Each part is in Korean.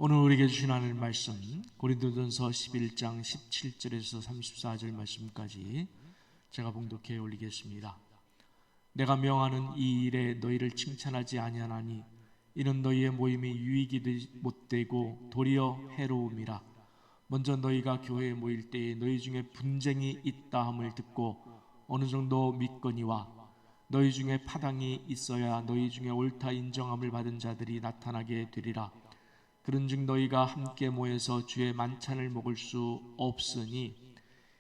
오늘 우리에게 주신 하나님 말씀 고린도전서 11장 17절에서 34절 말씀까지 제가 봉독해 올리겠습니다. 내가 명하는 이 일에 너희를 칭찬하지 아니하나니 이는 너희의 모임이 유익이 못되고 도리어 해로움이라. 먼저 너희가 교회에 모일 때에 너희 중에 분쟁이 있다 함을 듣고 어느 정도 믿거니와 너희 중에 파당이 있어야 너희 중에 옳다 인정함을 받은 자들이 나타나게 되리라. 그런즉 너희가 함께 모여서 주의 만찬을 먹을 수 없으니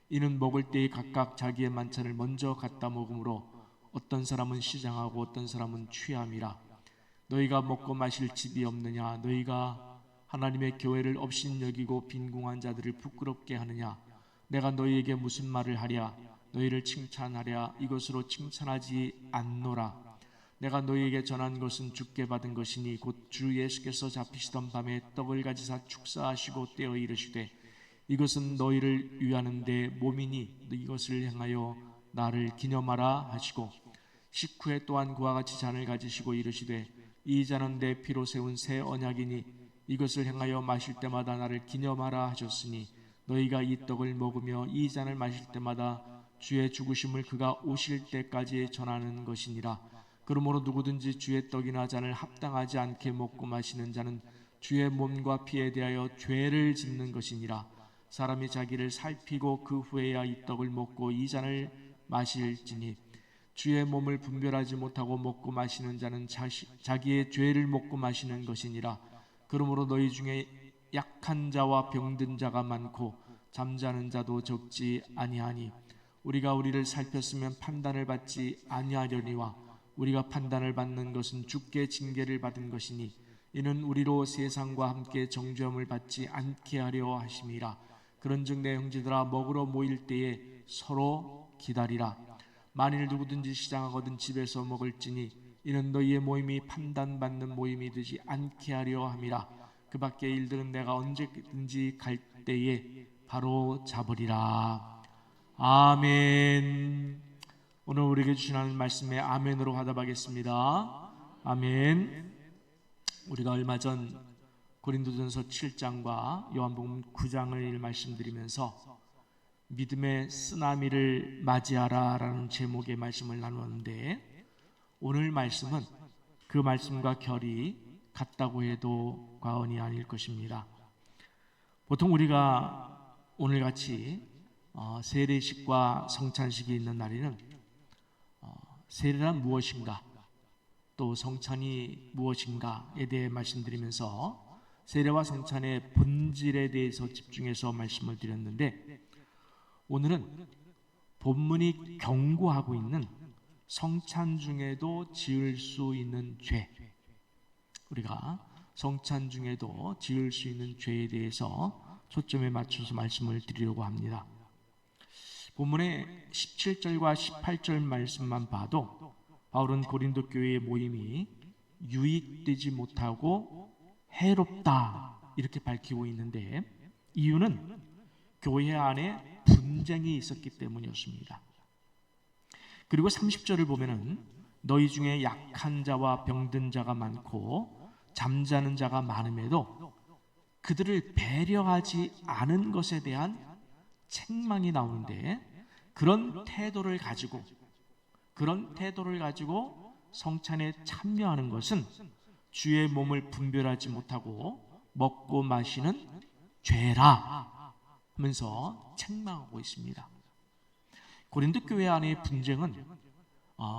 이는 먹을 때에 각각 자기의 만찬을 먼저 갖다 먹으므로 어떤 사람은 시장하고 어떤 사람은 취함이라. 너희가 먹고 마실 집이 없느냐? 너희가 하나님의 교회를 업신여기고 빈궁한 자들을 부끄럽게 하느냐? 내가 너희에게 무슨 말을 하랴? 너희를 칭찬하랴? 이것으로 칭찬하지 않노라. 내가 너희에게 전한 것은 주께 받은 것이니 곧 주 예수께서 잡히시던 밤에 떡을 가지사 축사하시고 떼어 이르시되 이것은 너희를 위하는데 몸이니 이것을 행하여 나를 기념하라 하시고 식후에 또한 그와 같이 잔을 가지시고 이르시되 이 잔은 내 피로 세운 새 언약이니 이것을 행하여 마실 때마다 나를 기념하라 하셨으니 너희가 이 떡을 먹으며 이 잔을 마실 때마다 주의 죽으심을 그가 오실 때까지 전하는 것이니라. 그러므로 누구든지 주의 떡이나 잔을 합당하지 않게 먹고 마시는 자는 주의 몸과 피에 대하여 죄를 짓는 것이니라. 사람이 자기를 살피고 그 후에야 이 떡을 먹고 이 잔을 마실지니 주의 몸을 분별하지 못하고 먹고 마시는 자는 자기의 죄를 먹고 마시는 것이니라. 그러므로 너희 중에 약한 자와 병든 자가 많고 잠자는 자도 적지 아니하니 우리가 우리를 살폈으면 판단을 받지 아니하려니와 우리가 판단을 받는 것은 주께 징계를 받은 것이니 이는 우리로 세상과 함께 정죄함을 받지 않게 하려 하심이라. 그런즉 내 형제들아 먹으러 모일 때에 서로 기다리라. 만일 누구든지 시장하거든 집에서 먹을지니 이는 너희의 모임이 판단받는 모임이 되지 않게 하려 함이라. 그 밖의 일들은 내가 언제든지 갈 때에 바로 잡으리라. 아멘. 오늘 우리에게 주신 하나님 말씀에 아멘으로 화답하겠습니다. 아멘. 우리가 얼마 전 고린도전서 7장과 요한복음 9장을 말씀드리면서 믿음의 쓰나미를 맞이하라 라는 제목의 말씀을 나누었는데 오늘 말씀은 그 말씀과 결이 같다고 해도 과언이 아닐 것입니다. 보통 우리가 오늘같이 세례식과 성찬식이 있는 날에는 세례란 무엇인가, 또 성찬이 무엇인가에 대해 말씀드리면서 세례와 성찬의 본질에 대해서 집중해서 말씀을 드렸는데 오늘은 본문이 경고하고 있는 성찬 중에도 지을 수 있는 죄, 우리가 성찬 중에도 지을 수 있는 죄에 대해서 초점에 맞춰서 말씀을 드리려고 합니다. 본문의 17절과 18절 말씀만 봐도 바울은 고린도 교회의 모임이 유익되지 못하고 해롭다 이렇게 밝히고 있는데 이유는 교회 안에 분쟁이 있었기 때문이었습니다. 그리고 30절을 보면은 너희 중에 약한 자와 병든 자가 많고 잠자는 자가 많음에도 그들을 배려하지 않은 것에 대한 책망이 나오는데 그런 태도를 가지고 성찬에 참여하는 것은 주의 몸을 분별하지 못하고 먹고 마시는 죄라 하면서 책망하고 있습니다. 고린도 교회 안의 분쟁은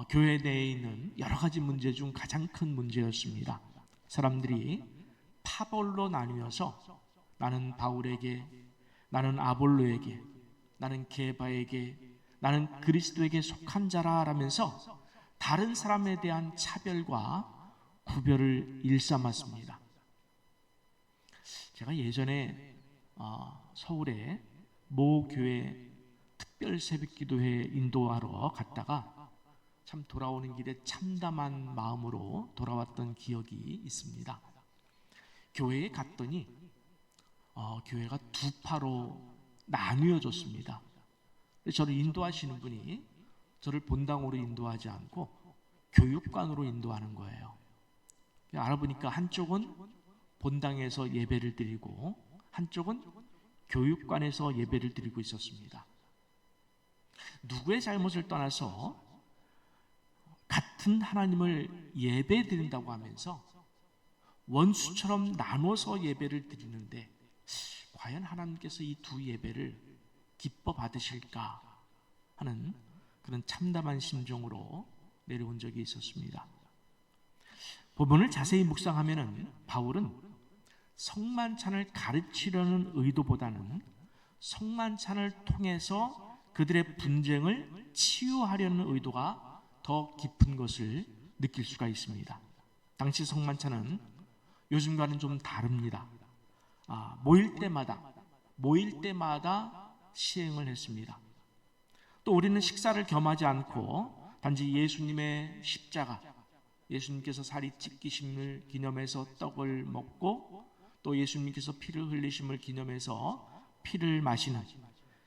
교회 내에 있는 여러 가지 문제 중 가장 큰 문제였습니다. 사람들이 파벌로 나뉘어서 나는 바울에게, 나는 아볼로에게, 나는 게바에게, 나는 그리스도에게 속한 자라 라면서 다른 사람에 대한 차별과 구별을 일삼았습니다. 제가 예전에 서울에 모 교회 특별 새벽기도회 인도하러 갔다가 참 돌아오는 길에 참담한 마음으로 돌아왔던 기억이 있습니다. 교회에 갔더니 교회가 두 파로 나뉘어졌습니다. 저를 인도하시는 분이 저를 본당으로 인도하지 않고 교육관으로 인도하는 거예요. 알아보니까 한쪽은 본당에서 예배를 드리고 한쪽은 교육관에서 예배를 드리고 있었습니다. 누구의 잘못을 떠나서 같은 하나님을 예배 드린다고 하면서 원수처럼 나눠서 예배를 드리는데 과연 하나님께서 이 두 예배를 기뻐 받으실까 하는 그런 참담한 심정으로 내려온 적이 있었습니다. 본문을 자세히 묵상하면은 바울은 성만찬을 가르치려는 의도보다는 성만찬을 통해서 그들의 분쟁을 치유하려는 의도가 더 깊은 것을 느낄 수가 있습니다. 당시 성만찬은 요즘과는 좀 다릅니다. 모일 때마다 시행을 했습니다. 또 우리는 식사를 겸하지 않고 단지 예수님의 십자가, 예수님께서 살이 찢기심을 기념해서 떡을 먹고 또 예수님께서 피를 흘리심을 기념해서 피를 마시는,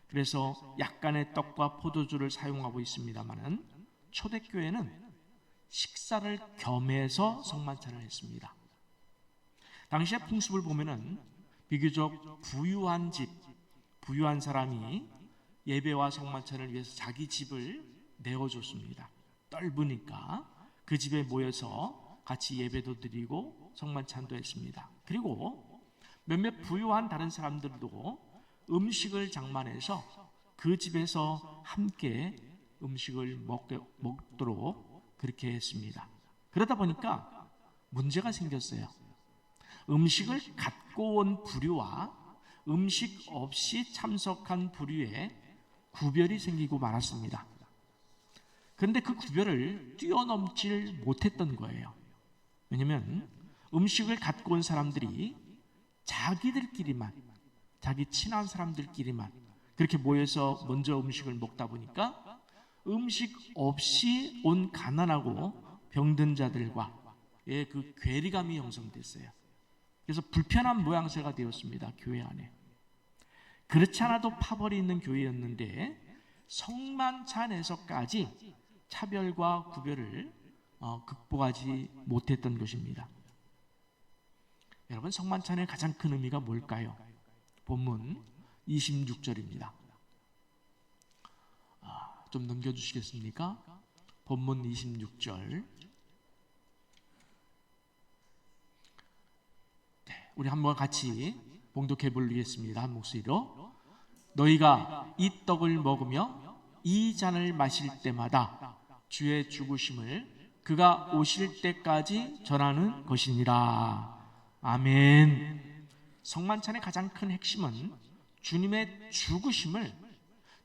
그래서 약간의 떡과 포도주를 사용하고 있습니다마는 초대교회는 식사를 겸해서 성만찬을 했습니다. 당시의 풍습을 보면은 비교적 부유한 집, 부유한 사람이 예배와 성만찬을 위해서 자기 집을 내어줬습니다. 넓으니까 그 집에 모여서 같이 예배도 드리고 성만찬도 했습니다. 그리고 몇몇 부유한 다른 사람들도 음식을 장만해서 그 집에서 함께 음식을 먹도록 그렇게 했습니다. 그러다 보니까 문제가 생겼어요. 음식을 갖고 온 부류와 음식 없이 참석한 부류에 구별이 생기고 말았습니다. 그런데 그 구별을 뛰어넘질 못했던 거예요. 왜냐하면 음식을 갖고 온 사람들이 자기들끼리만, 자기 친한 사람들끼리만 그렇게 모여서 먼저 음식을 먹다 보니까 음식 없이 온 가난하고 병든 자들과의 그 괴리감이 형성됐어요. 그래서 불편한 모양새가 되었습니다. 교회 안에. 그렇지 않아도 파벌이 있는 교회였는데 성만찬에서까지 차별과 구별을 극복하지 못했던 것입니다. 여러분, 성만찬의 가장 큰 의미가 뭘까요? 본문 26절입니다. 좀 넘겨주시겠습니까? 본문 26절. 우리 한번 같이 봉독해 보겠습니다. 한 목소리로. 너희가 이 떡을 먹으며 이 잔을 마실 때마다 주의 죽으심을 그가 오실 때까지 전하는 것이니라. 아멘. 성만찬의 가장 큰 핵심은 주님의 죽으심을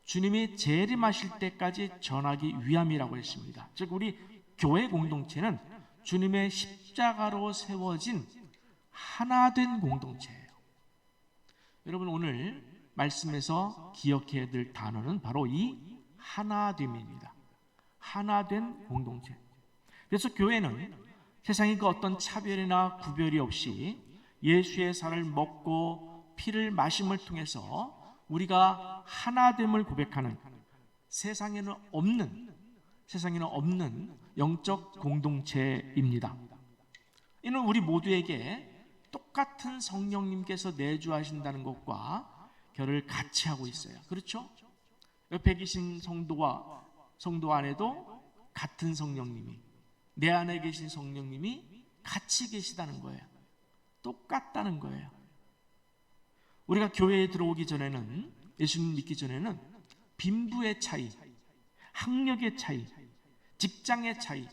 주님이 재림하실 때까지 전하기 위함이라고 했습니다. 즉 우리 교회 공동체는 주님의 십자가로 세워진 하나된 공동체예요. 여러분, 오늘 말씀에서 기억해야 될 단어는 바로 이 하나됨입니다. 하나된 공동체. 그래서 교회는 세상의 그 어떤 차별이나 구별이 없이 예수의 살을 먹고 피를 마심을 통해서 우리가 하나됨을 고백하는 세상에는 없는 영적 공동체입니다. 이는 우리 모두에게 똑같은 성령님께서 내주하신다는 것과 결을 같이 하고 있어요. 그렇죠? 옆에 계신 성도 안에도 같은 성령님이, 내 안에 계신 성령님이 같이 계시다는 거예요. 똑같다는 거예요. 우리가 교회에 들어오기 전에는, 예수님 믿기 전에는 빈부의 차이, 학력의 차이, 직장의 차이,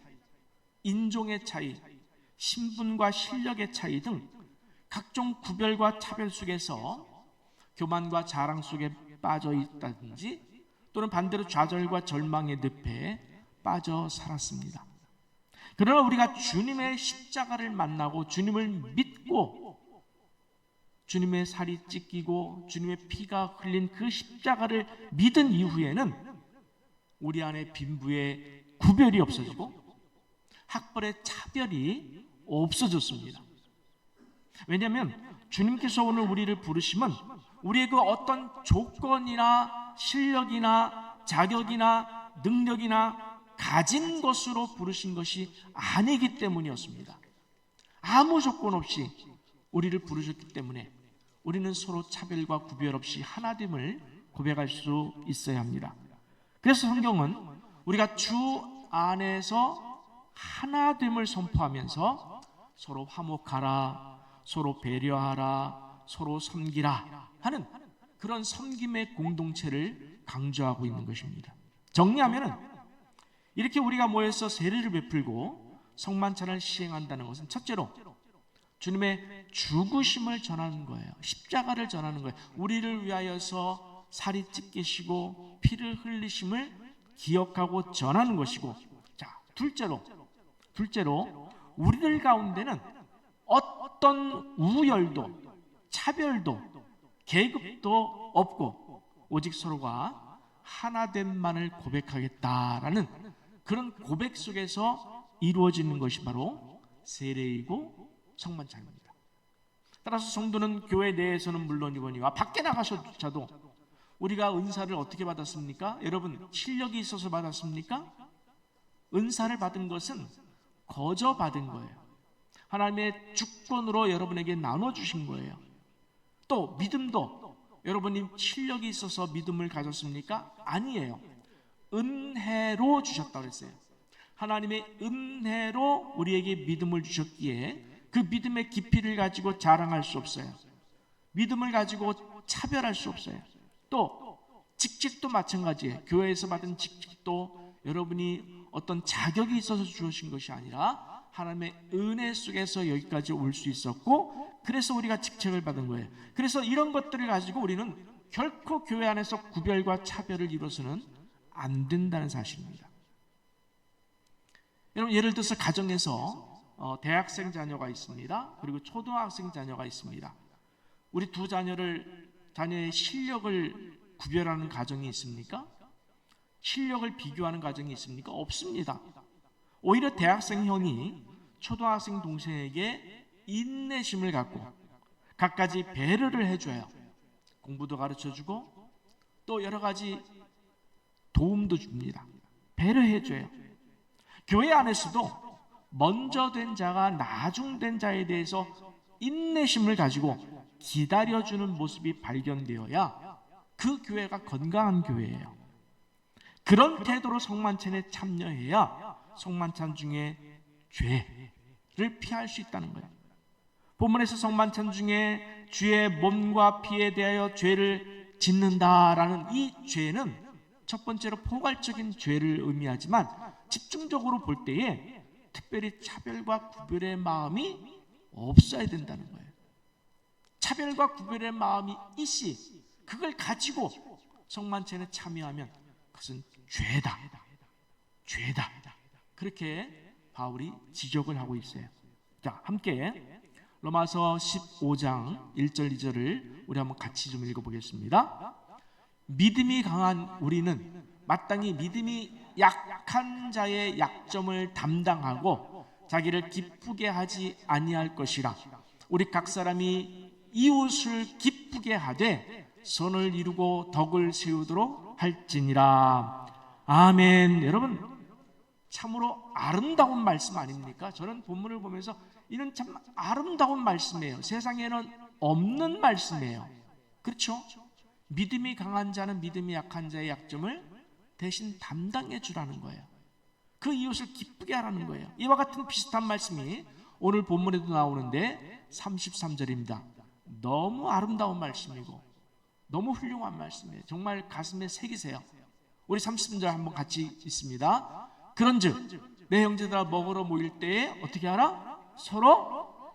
인종의 차이, 신분과 실력의 차이 등 각종 구별과 차별 속에서 교만과 자랑 속에 빠져 있다든지 또는 반대로 좌절과 절망의 늪에 빠져 살았습니다. 그러나 우리가 주님의 십자가를 만나고 주님을 믿고 주님의 살이 찢기고 주님의 피가 흘린 그 십자가를 믿은 이후에는 우리 안에 빈부의 구별이 없어지고 학벌의 차별이 없어졌습니다. 왜냐하면 주님께서 오늘 우리를 부르심은 우리의 그 어떤 조건이나 실력이나 자격이나 능력이나 가진 것으로 부르신 것이 아니기 때문이었습니다. 아무 조건 없이 우리를 부르셨기 때문에 우리는 서로 차별과 구별 없이 하나됨을 고백할 수 있어야 합니다. 그래서 성경은 우리가 주 안에서 하나됨을 선포하면서 서로 화목하라, 서로 배려하라, 서로 섬기라 하는 그런 섬김의 공동체를 강조하고 있는 것입니다. 정리하면은 이렇게 우리가 모여서 세례를 베풀고 성만찬을 시행한다는 것은 첫째로 주님의 죽으심을 전하는 거예요. 십자가를 전하는 거예요. 우리를 위하여서 살이 찢기시고 피를 흘리심을 기억하고 전하는 것이고, 자, 둘째로 우리들 가운데는 어떤 우열도 차별도 계급도 없고 오직 서로가 하나됨만을 고백하겠다라는 그런 고백 속에서 이루어지는 것이 바로 세례이고 성만찬입니다. 따라서 성도는 교회 내에서는 물론이거니와 밖에 나가서조차도 우리가 은사를 어떻게 받았습니까? 여러분, 실력이 있어서 받았습니까? 은사를 받은 것은 거저 받은 거예요. 하나님의 주권으로 여러분에게 나눠주신 거예요. 또 믿음도 여러분이 실력이 있어서 믿음을 가졌습니까? 아니에요. 은혜로 주셨다고 했어요. 하나님의 은혜로 우리에게 믿음을 주셨기에 그 믿음의 깊이를 가지고 자랑할 수 없어요. 믿음을 가지고 차별할 수 없어요. 또 직책도 마찬가지예요. 교회에서 받은 직책도 여러분이 어떤 자격이 있어서 주어진 것이 아니라 하나님의 은혜 속에서 여기까지 올 수 있었고, 그래서 우리가 직책을 받은 거예요. 그래서 이런 것들을 가지고 우리는 결코 교회 안에서 구별과 차별을 이뤄서는 안 된다는 사실입니다. 여러분, 예를 들어서 가정에서 대학생 자녀가 있습니다. 그리고 초등학생 자녀가 있습니다. 우리 두 자녀의 실력을 구별하는 가정이 있습니까? 실력을 비교하는 가정이 있습니까? 없습니다. 오히려 대학생 형이 초등학생 동생에게 인내심을 갖고 갖가지 배려를 해줘요. 공부도 가르쳐주고 또 여러 가지 도움도 줍니다. 배려해줘요. 교회 안에서도 먼저 된 자가 나중된 자에 대해서 인내심을 가지고 기다려주는 모습이 발견되어야 그 교회가 건강한 교회예요. 그런 태도로 성만찬에 참여해야 성만찬 중에 죄를 피할 수 있다는 거예요. 본문에서 성만찬 중에 주의 몸과 피에 대하여 죄를 짓는다라는 이 죄는 첫 번째로 포괄적인 죄를 의미하지만 집중적으로 볼 때에 특별히 차별과 구별의 마음이 없어야 된다는 거예요. 차별과 구별의 마음이 있이 그걸 가지고 성만찬에 참여하면 그것은 죄다. 그렇게 바울이 지적을 하고 있어요. 자, 함께 로마서 15장 1절 2절을 우리 한번 같이 좀 읽어보겠습니다. 믿음이 강한 우리는 마땅히 믿음이 약한 자의 약점을 담당하고 자기를 기쁘게 하지 아니할 것이라. 우리 각 사람이 이웃을 기쁘게 하되 선을 이루고 덕을 세우도록 할지니라. 아멘. 여러분, 참으로 아름다운 말씀 아닙니까? 저는 본문을 보면서 이는 참 아름다운 말씀이에요. 세상에는 없는 말씀이에요. 그렇죠? 믿음이 강한 자는 믿음이 약한 자의 약점을 대신 담당해 주라는 거예요. 그 이웃을 기쁘게 하라는 거예요. 이와 같은 비슷한 말씀이 오늘 본문에도 나오는데 33절입니다. 너무 아름다운 말씀이고 너무 훌륭한 말씀이에요. 정말 가슴에 새기세요. 우리 30절 한번 같이 있습니다. 그런즉 내 형제들아 먹으러 모일 때에 어떻게 하라? 서로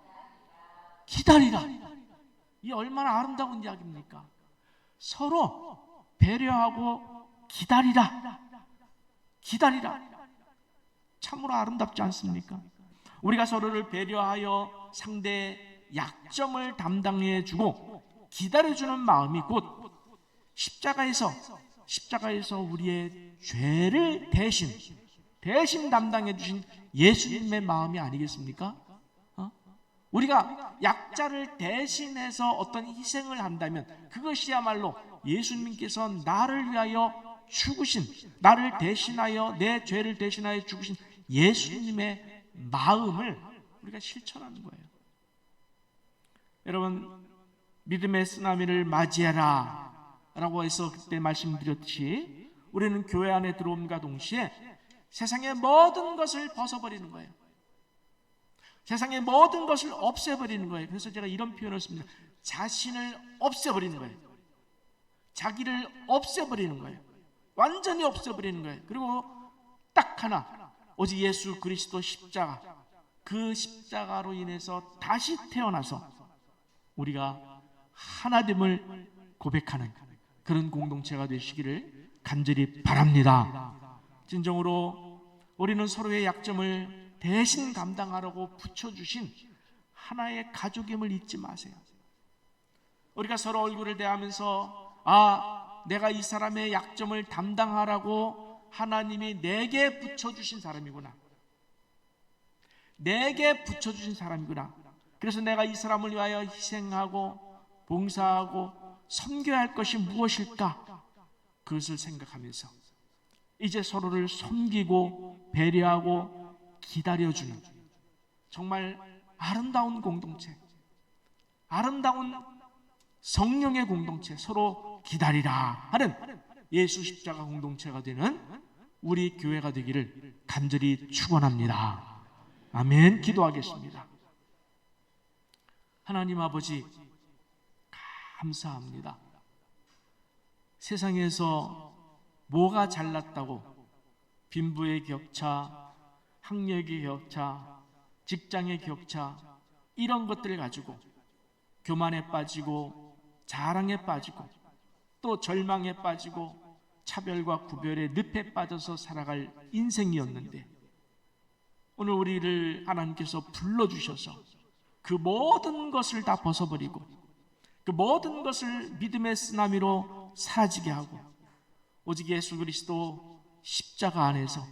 기다리라. 이 얼마나 아름다운 이야기입니까? 서로 배려하고 기다리라. 참으로 아름답지 않습니까? 우리가 서로를 배려하여 상대의 약점을 담당해주고 기다려주는 마음이 곧 십자가에서 우리의 죄를 대신 담당해주신 예수님의 마음이 아니겠습니까? 우리가 약자를 대신해서 어떤 희생을 한다면 그것이야말로 예수님께서 나를 위하여 죽으신, 나를 대신하여 내 죄를 대신하여 죽으신 예수님의 마음을 우리가 실천하는 거예요. 여러분, 믿음의 쓰나미를 맞이해라 라고 해서 그때 말씀드렸듯이 우리는 교회 안에 들어옴과 동시에 세상의 모든 것을 벗어버리는 거예요. 세상의 모든 것을 없애버리는 거예요. 그래서 제가 이런 표현을 씁니다. 자신을 없애버리는 거예요. 자기를 없애버리는 거예요. 완전히 없애버리는 거예요. 그리고 딱 하나, 오직 예수 그리스도 십자가, 그 십자가로 인해서 다시 태어나서 우리가 하나됨을 고백하는 그런 공동체가 되시기를 간절히 바랍니다. 진정으로 우리는 서로의 약점을 대신 감당하라고 붙여주신 하나의 가족임을 잊지 마세요. 우리가 서로 얼굴을 대하면서 내가 이 사람의 약점을 담당하라고 하나님이 내게 붙여주신 사람이구나, 내게 붙여주신 사람이구나. 그래서 내가 이 사람을 위하여 희생하고 봉사하고 섬겨야 할 것이 무엇일까? 그것을 생각하면서 이제 서로를 섬기고 배려하고 기다려주는 정말 아름다운 공동체, 아름다운 성령의 공동체, 서로 기다리라 하는 예수 십자가 공동체가 되는 우리 교회가 되기를 간절히 축원합니다. 아멘. 기도하겠습니다. 하나님 아버지, 감사합니다. 세상에서 뭐가 잘났다고 빈부의 격차, 학력의 격차, 직장의 격차, 이런 것들을 가지고 교만에 빠지고 자랑에 빠지고 또 절망에 빠지고 차별과 구별의 늪에 빠져서 살아갈 인생이었는데, 오늘 우리를 하나님께서 불러주셔서 그 모든 것을 다 벗어버리고 그 모든 것을 믿음의 쓰나미로 사라지게 하고 오직 예수 그리스도 십자가 안에서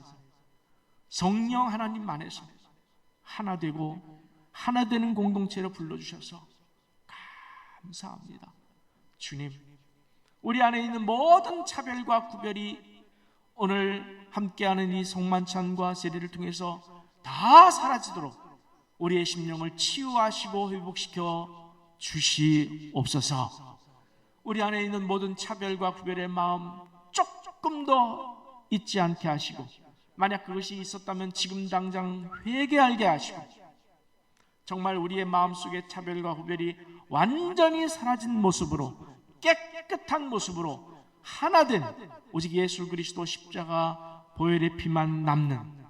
성령 하나님 안에서 하나 되고 하나 되는 공동체로 불러주셔서 감사합니다. 주님, 우리 안에 있는 모든 차별과 구별이 오늘 함께하는 이 성만찬과 세례를 통해서 다 사라지도록 우리의 심령을 치유하시고 회복시켜 주시옵소서. 우리 안에 있는 모든 차별과 구별의 마음 조금 더 잊지 않게 하시고, 만약 그것이 있었다면 지금 당장 회개하게 하시고, 정말 우리의 마음속의 차별과 구별이 완전히 사라진 모습으로, 깨끗한 모습으로 하나된 오직 예수 그리스도 십자가 보혈의 피만 남는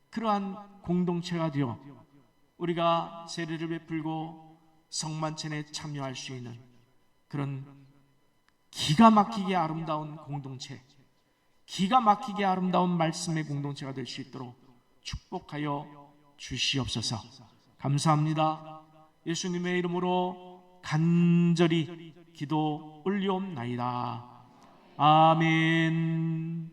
그러한 공동체가 되어 우리가 세례를 베풀고 성만찬에 참여할 수 있는 그런 기가 막히게 아름다운 공동체, 기가 막히게 아름다운 말씀의 공동체가 될 수 있도록 축복하여 주시옵소서. 감사합니다. 예수님의 이름으로 간절히 기도 올리옵나이다. 아멘.